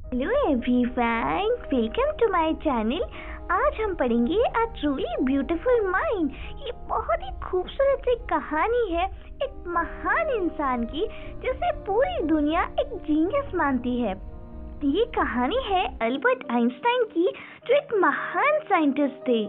Hello everyone, welcome to my channel. आज हम पढ़ेंगे अ ट्रूली ब्यूटीफुल माइंड। ये बहुत ही खूबसूरत सी कहानी है एक महान इंसान की जिसे पूरी दुनिया एक जीनियस मानती है। ये कहानी है अल्बर्ट आइंस्टाइन की, जो एक महान साइंटिस्ट थे।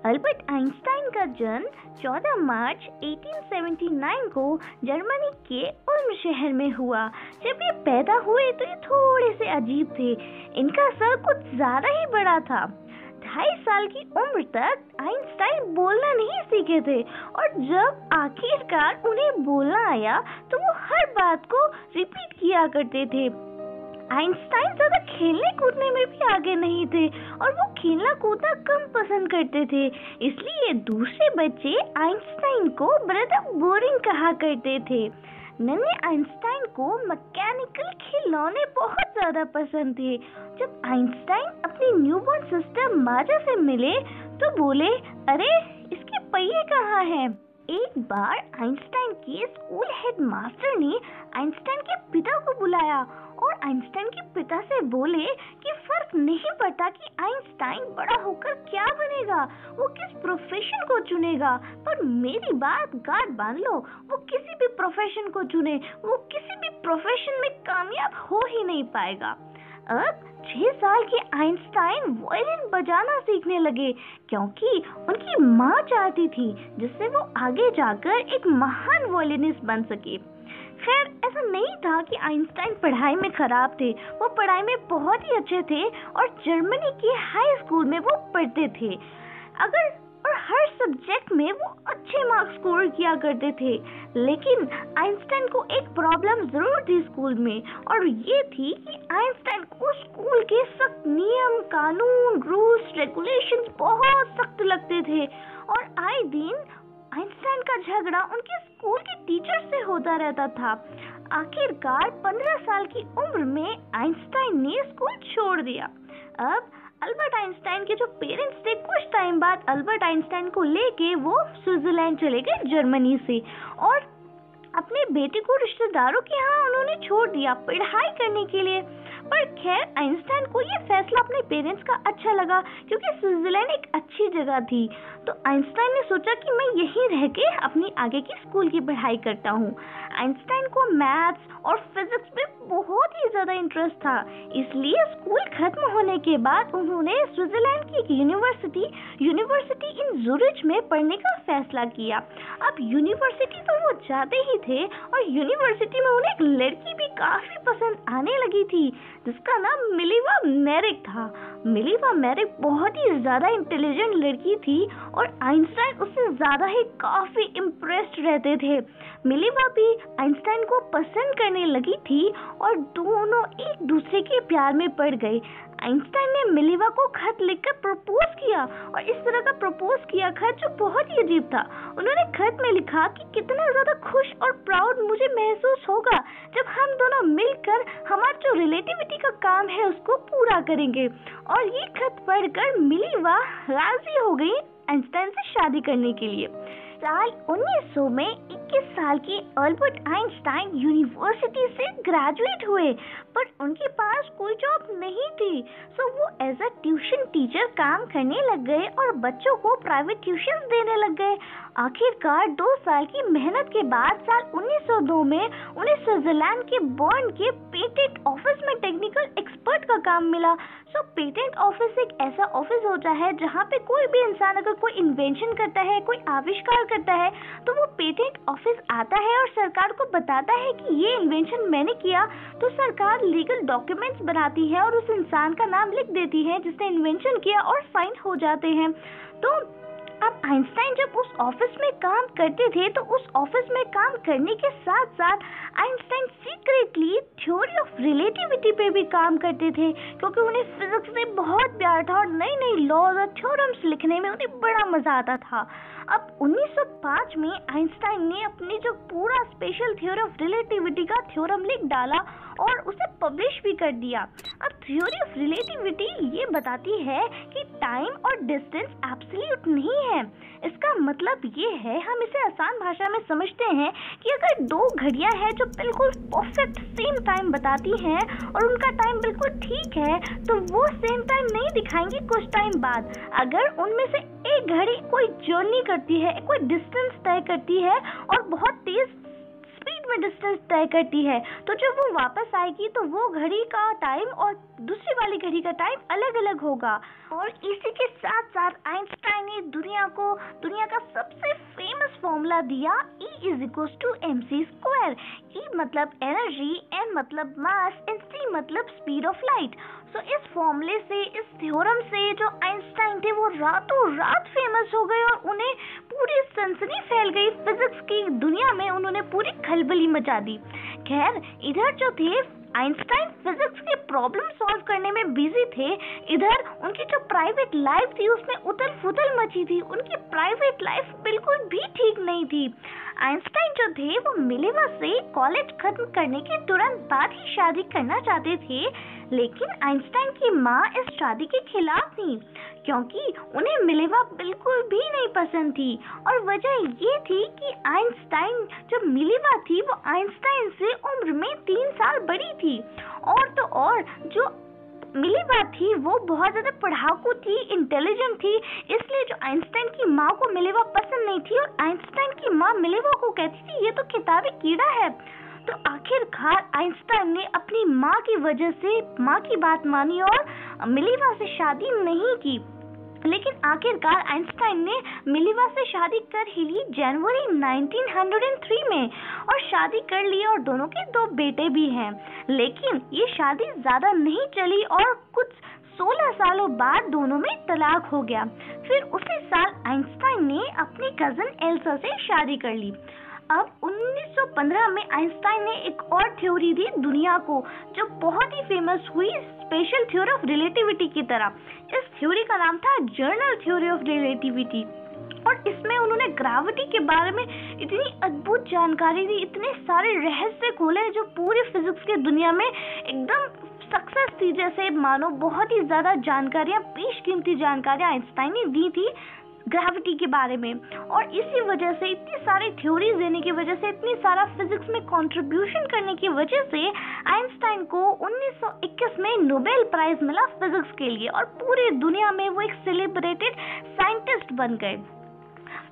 अल्बर्ट आइंस्टाइन का जन्म 14 मार्च 1879 को जर्मनी के उल्म शहर में हुआ। जब ये पैदा हुए तो ये थोड़े से अजीब थे। इनका सर कुछ ज्यादा ही बड़ा था। 2.5 साल की उम्र तक आइंस्टाइन बोलना नहीं सीखे थे, और जब आखिरकार उन्हें बोलना आया तो वो हर बात को रिपीट किया करते थे। आइंस्टाइन ज्यादा खेलने कूदने में भी आगे नहीं थे, और वो खेलना कूदना कम पसंद करते थे। इसलिए दूसरे बच्चे आइंस्टाइन को ब्रदर बोरिंग कहा करते थे। नन्हे आइंस्टाइन को मैकेनिकल खिलौने बहुत ज्यादा पसंद थे। जब आइंस्टाइन अपनी न्यूबॉर्न सिस्टर माजा से मिले तो बोले, अरे इसके पहिए कहाँ हैं? एक बार आइंस्टाइन के स्कूल हेडमास्टर ने आइंस्टाइन के पिता को बुलाया और आइंस्टाइन के पिता से बोले कि फर्क नहीं पड़ता कि आइंस्टाइन बड़ा होकर क्या बनेगा, वो किस प्रोफेशन को चुनेगा, पर मेरी बात गांठ बांध लो, वो किसी भी प्रोफेशन को चुने, वो किसी भी प्रोफेशन में कामयाब हो ही नहीं पाएगा। अब 6 साल के आइंस्टाइन वायलिन बजाना सीखने लगे, क्योंकि उनकी माँ चाहती थी जिससे वो आगे जाकर एक महान वायलिनिस्ट बन सके। खैर, ऐसा नहीं था कि आइंस्टाइन पढ़ाई में खराब थे। वो पढ़ाई में बहुत ही अच्छे थे और जर्मनी के हाई स्कूल में वो पढ़ते थे। और हर सब्जेक्ट में वो अच्छे मार्क्स स्कोर किया करते थे। लेकिन आइंस्टाइन को एक प्रॉब्लम जरूर थी स्कूल में, और ये थी कि आइंस्टाइन को स्कूल के सख्त नियम, कानून, रूल्स, रेगुलेशंस बहुत सख्त लगते थे, और आए दिन आइंस्टाइन का झगड़ा उनके स्कूल के टीचर से होता रहता था। आखिरकार 15 साल की उम्र में आइंस्टाइन ने स्कूल छोड़ दिया। अब अल्बर्ट आइंस्टाइन के जो पेरेंट्स थे, कुछ टाइम बाद अल्बर्ट आइंस्टाइन को लेके वो स्विट्जरलैंड चले गए जर्मनी से, और अपने बेटे को रिश्तेदारों के यहाँ उन्होंने छोड़ दिया पढ़ाई करने के लिए। पर खैर, आइंस्टाइन को ये फैसला अपने पेरेंट्स का अच्छा लगा, क्योंकि स्विट्जरलैंड एक अच्छी जगह थी। तो आइंस्टाइन ने सोचा कि मैं यहीं रह के अपनी आगे की स्कूल की पढ़ाई करता हूँ। आइंस्टाइन को मैथ्स और फिजिक्स में बहुत ही ज्यादा इंटरेस्ट था, इसलिए स्कूल खत्म होने के बाद उन्होंने स्विट्जरलैंड की एक यूनिवर्सिटी इन ज़ुरिच में पढ़ने का फैसला किया। अब यूनिवर्सिटी तो वो जाते ही थे, और यूनिवर्सिटी में उन्हें एक लड़की भी काफी पसंद आने लगी थी जिसका नाम मिलीवा मेरिक था। मिलीवा मेरिक बहुत ही ज्यादा इंटेलिजेंट लड़की थी, और आइंस्टाइन उससे ज्यादा ही काफी इम्प्रेस्ड रहते थे। मिलीवा भी आइंस्टाइन को पसंद करने लगी थी, और दोनों एक दूसरे के प्यार में पड़ गए। आइंस्टाइन ने मिलीवा को खत लिखकर प्रपोज किया, और इस तरह का प्रपोज किया खत जो बहुत ही अजीब था। उन्होंने खत में लिखा कि कितना ज्यादा खुश और प्राउड मुझे महसूस होगा जब हम दोनों मिलकर हमारा जो रिलेटिविटी का काम है उसको पूरा करेंगे। और ये खत पढ़कर मिलीवा राजी हो गई आइंस्टाइन से शादी करने के लिए। साल 1900 में 21 साल के अल्बर्ट आइंस्टाइन यूनिवर्सिटी से ग्रेजुएट हुए, पर उनके पास कोई जॉब नहीं थी। सो वो एज अ ट्यूशन टीचर काम करने लग गए और बच्चों को प्राइवेट ट्यूशन देने लग गए। आखिरकार 2 साल की मेहनत के बाद साल 1902 में उन्हें स्विट्जरलैंड के बर्न के पेटेंट ऑफिस में टेक्निकल एक्सपर्ट का काम मिला। सो पेटेंट ऑफिस एक ऐसा ऑफिस होता है जहाँ पे कोई भी इंसान अगर कोई इन्वेंशन करता है, कोई आविष्कार करता है, तो वो पेटेंट ऑफिस आता है और सरकार को बताता है कि ये इन्वेंशन मैंने किया। तो सरकार लीगल डॉक्यूमेंट्स बनाती है और उस इंसान का नाम लिख देती है जिसने इन्वेंशन किया, और फाइन हो जाते हैं। तो अब आइंस्टाइन जब उस ऑफिस में काम करते थे, तो उस ऑफिस में काम करने के साथ साथ Einstein secretly theory of relativity पे भी काम करते थे, क्योंकि उन्हें फिजिक्स से बहुत प्यार था और नई नई लॉज और थ्योरम्स लिखने में उन्हें बड़ा मजा आता था। अब 1905 में आइंस्टाइन ने अपनी जो पूरा स्पेशल थ्योरी ऑफ रिलेटिविटी का थ्योरम लिख डाला और उसे पब्लिश भी कर दिया। अब थ्योरी ऑफ रिलेटिविटी ये बताती है कि टाइम और डिस्टेंस एब्सोल्यूट नहीं है, इसका मतलब ये है, हम इसे आसान भाषा में समझते हैं कि अगर दो घड़ियां हैं जो बिल्कुल परफेक्ट सेम टाइम बताती हैं और उनका टाइम बिल्कुल ठीक है, तो वो सेम टाइम नहीं दिखाएंगी कुछ टाइम बाद। अगर उनमें से एक घड़ी कोई जर्नी करती है, कोई डिस्टेंस तय करती है और बहुत तेज स्पीड में डिस्टेंस तय करती है, तो जब वो वापस आएगी तो वो घड़ी का टाइम और दूसरी वाली घड़ी का टाइम अलग अलग होगा। और इसी के साथ साथ आइंस्टाइन ने दुनिया का सबसे फेमस फॉर्मूला दिया, E=mc²। E मतलब एनर्जी, M मतलब मास, एंड C मतलब स्पीड ऑफ लाइट। तो इस फॉर्मूले से, इस थ्योरम से जो आइंस्टाइन थे वो रातों रात फेमस हो गए और उन्हें पूरी सनसनी फैल गई फिजिक्स की दुनिया में, उन्होंने पूरी खलबली मचा दी। खैर, इधर जो थे आइंस्टाइन फिजिक्स के प्रॉब्लम सॉल्व करने में बिजी थे, इधर उनकी जो प्राइवेट लाइफ थी उसमें उथल फुथल मची थी। उनकी प्राइवेट लाइफ बिल्कुल भी ठीक नहीं थी। आइंस्टाइन जो थे वो मिलेवा से कॉलेज खत्म करने के तुरंत बाद ही शादी करना चाहते थे, लेकिन आइंस्टाइन की माँ इस शादी के खिलाफ थी क्योंकि उन्हें मिलेवा बिल्कुल भी नहीं पसंद थी। और वजह ये थी कि आइंस्टाइन जो मिलेवा थी वो आइंस्टाइन से उम्र में 3 साल बड़ी थी, और तो और जो मिलेवा थी वो बहुत ज्यादा पढ़ाकू थी, इंटेलिजेंट थी, इसलिए जो आइंस्टाइन की माँ को मिलेवा पसंद नहीं थी और आइंस्टाइन की माँ मिलेवा को कहती थी ये तो किताबी कीड़ा है। तो आखिरकार आइंस्टाइन ने अपनी माँ की वजह से माँ की बात मानी और मिलेवा से शादी नहीं की। लेकिन आखिरकार आइंस्टाइन ने मिलेवा से शादी कर ही ली जनवरी 1903 में, और शादी कर ली और दोनों के 2 बेटे भी हैं। लेकिन ये शादी ज्यादा नहीं चली और कुछ 16 सालों बाद दोनों में तलाक हो गया। फिर उसी साल आइंस्टाइन ने अपनी कजन एल्सा से शादी कर ली। अब 1915 में आइंस्टाइन ने एक और थ्योरी दी दुनिया को जो बहुत ही फेमस हुई, स्पेशल थ्योरी ऑफ रिलेटिविटी की तरह। इस थ्योरी का नाम था जनरल थ्योरी ऑफ रिलेटिविटी, और इसमें उन्होंने ग्रेविटी के बारे में इतनी अद्भुत जानकारी दी, इतने सारे रहस्य खोले जो पूरी फिजिक्स की दुनिया में एकदम सक्सेस थी। जैसे मानो बहुत ही ज्यादा जानकारियां, बेशकीमती जानकारियां आइंस्टाइन ने दी थी ग्रेविटी के बारे में। और इसी वजह से, इतनी सारी थ्योरीज देने की वजह से, इतनी सारा फिजिक्स में कंट्रीब्यूशन करने की वजह से आइंस्टाइन को 1921 में नोबेल प्राइज मिला फिजिक्स के लिए, और पूरी दुनिया में वो एक सेलिब्रेटेड साइंटिस्ट बन गए।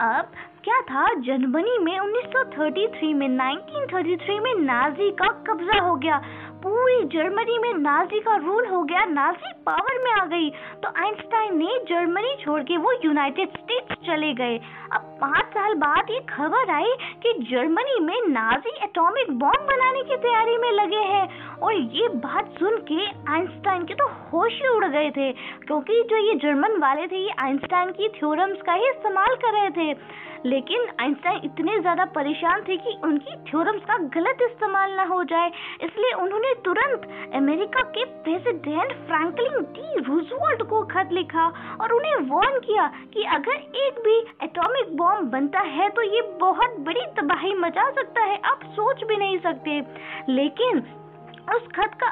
अब क्या था, जर्मनी में 1933 में नाजी का कब्जा हो गया। पूरी जर्मनी में नाजी का रूल हो गया, नाजी पावर में आ गई। तो आइंस्टाइन ने जर्मनी छोड़ के वो यूनाइटेड स्टेट्स चले गए। अब 5 साल बाद ये खबर आई कि जर्मनी में नाजी एटॉमिक बॉम्ब बनाने की तैयारी में लगे हैं, और ये बात सुन के आइंस्टाइन के तो होश ही उड़ गए थे, क्योंकि जो ये जर्मन वाले थे ये आइंस्टाइन की थ्योरम्स का ही इस्तेमाल कर रहे थे। लेकिन आइंस्टाइन इतने ज्यादा परेशान थे कि उनकी थ्योरम्स का गलत इस्तेमाल ना हो जाए, इसलिए उन्होंने तुरंत अमेरिका के प्रेसिडेंट फ्रैंकलिन डी रूजवेल्ट को खत लिखा और उन्हें वार्न किया कि अगर एक भी एटॉमिक बॉम्ब बनता है तो ये बहुत बड़ी तबाही मचा सकता है, आप सोच भी नहीं सकते। लेकिन उस खत का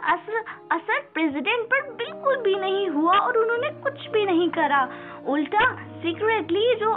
असर प्रेसिडेंट पर बिल्कुल भी नहीं हुआ और उन्होंने कुछ भी नहीं करा। उल्टा सीक्रेटली जो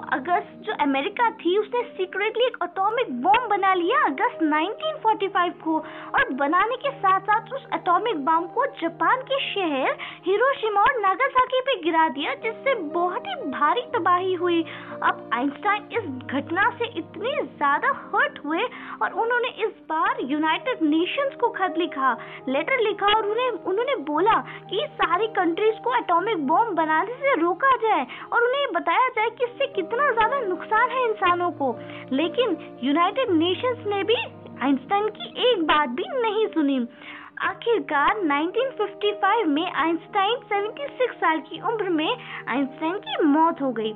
अमेरिका थी उसने सीक्रेटली एक एटॉमिक बॉम्ब बना लिया अगस्त 1945 को, और बनाने के साथ साथ उस एटॉमिक बॉम्ब को जापान के शहर हिरोशिमा और नागासाकी पे गिरा दिया, जिससे बहुत ही भारी तबाही हुई। अब आइंस्टाइन इस घटना से इतने ज्यादा हर्ट हुए और उन्होंने इस बार यूनाइटेड नेशंस को खत लिखा, लेटर लिखा, और उन्होंने बोला कि सारी कंट्रीज को एटॉमिक बॉम्ब बनाने से रोका जाए और उन्हें बताया जाए कि इससे कितना ज्यादा नुकसान है इंसानों को। लेकिन यूनाइटेड नेशंस ने भी आइंस्टाइन की एक बात भी नहीं सुनी। आखिरकार 1955 में आइंस्टाइन 76 साल की उम्र में आइंस्टाइन की मौत हो गई,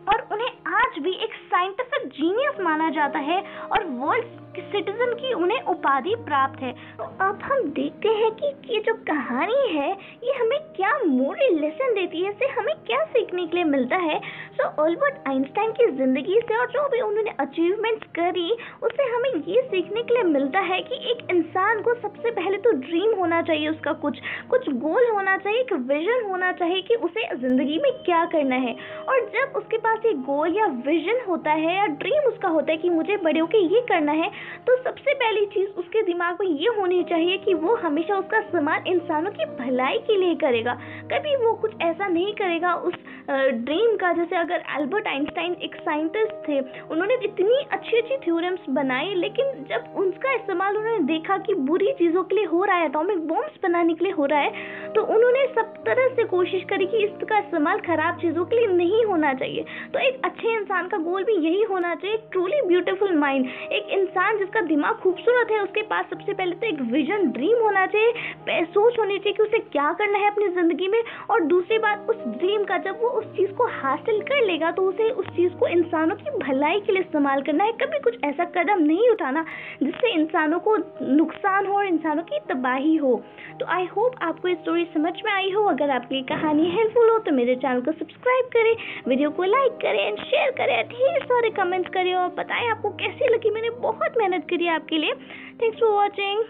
और उन्हें आज भी एक साइंटिफिक जीनियस माना जाता है और वर्ल्ड सिटीजन की उन्हें उपाधि प्राप्त है। तो अब हम देखते हैं कि ये जो कहानी है ये हमें क्या मोरल लेसन देती है, इससे हमें क्या सीखने के लिए मिलता है। सो अल्बर्ट आइंस्टाइन की ज़िंदगी से और जो भी उन्होंने अचीवमेंट्स करी उससे हमें ये सीखने के लिए मिलता है कि एक इंसान को सबसे पहले तो ड्रीम होना चाहिए, उसका कुछ गोल होना चाहिए, एक विजन होना चाहिए कि उसे ज़िंदगी में क्या करना है। और जब उसके पास एक गोल या विजन होता है या ड्रीम उसका होता है कि मुझे बड़े होकर ये करना है, तो सबसे पहली चीज़ उसके दिमाग में ये होनी चाहिए कि वो हमेशा उसका इस्तेमाल इंसानों की भलाई के लिए करेगा। कभी वो कुछ ऐसा नहीं करेगा उस ड्रीम का, जैसे अगर अल्बर्ट आइंस्टाइन एक साइंटिस्ट थे, उन्होंने इतनी अच्छी थ्योरम्स बनाई, लेकिन जब उनका इस्तेमाल उन्होंने देखा कि बुरी चीज़ों के लिए हो रहा है, एटॉमिक बॉम्ब्स बनाने के लिए हो रहा है, तो उन्होंने सब तरह से कोशिश करी कि इसका इस्तेमाल खराब चीज़ों के लिए नहीं होना चाहिए। तो एक अच्छे इंसान का गोल भी यही होना चाहिए, ट्रूली ब्यूटीफुल माइंड। एक इंसान जिसका दिमाग खूबसूरत है, उसके पास सबसे पहले तो एक विजन ड्रीम होना चाहिए, सोच होनी चाहिए कि उसे क्या करना है अपनी ज़िंदगी में। और दूसरी बात, उस ड्रीम का जब वो उस चीज़ को हासिल कर लेगा तो उसे उस चीज़ को इंसानों की भलाई के लिए इस्तेमाल करना है। कभी कुछ ऐसा कदम नहीं उठाना जिससे इंसानों को नुकसान हो और इंसानों की तबाही हो। तो आई होप आपको ये स्टोरी समझ में आई हो। अगर आपकी ये कहानी हेल्पफुल हो तो मेरे चैनल को सब्सक्राइब करें, वीडियो को लाइक करें एंड शेयर करें, ढेर सारे कमेंट्स करें और बताएं आपको कैसी लगी। मैंने बहुत मेहनत करी है आपके लिए। Thanks for watching.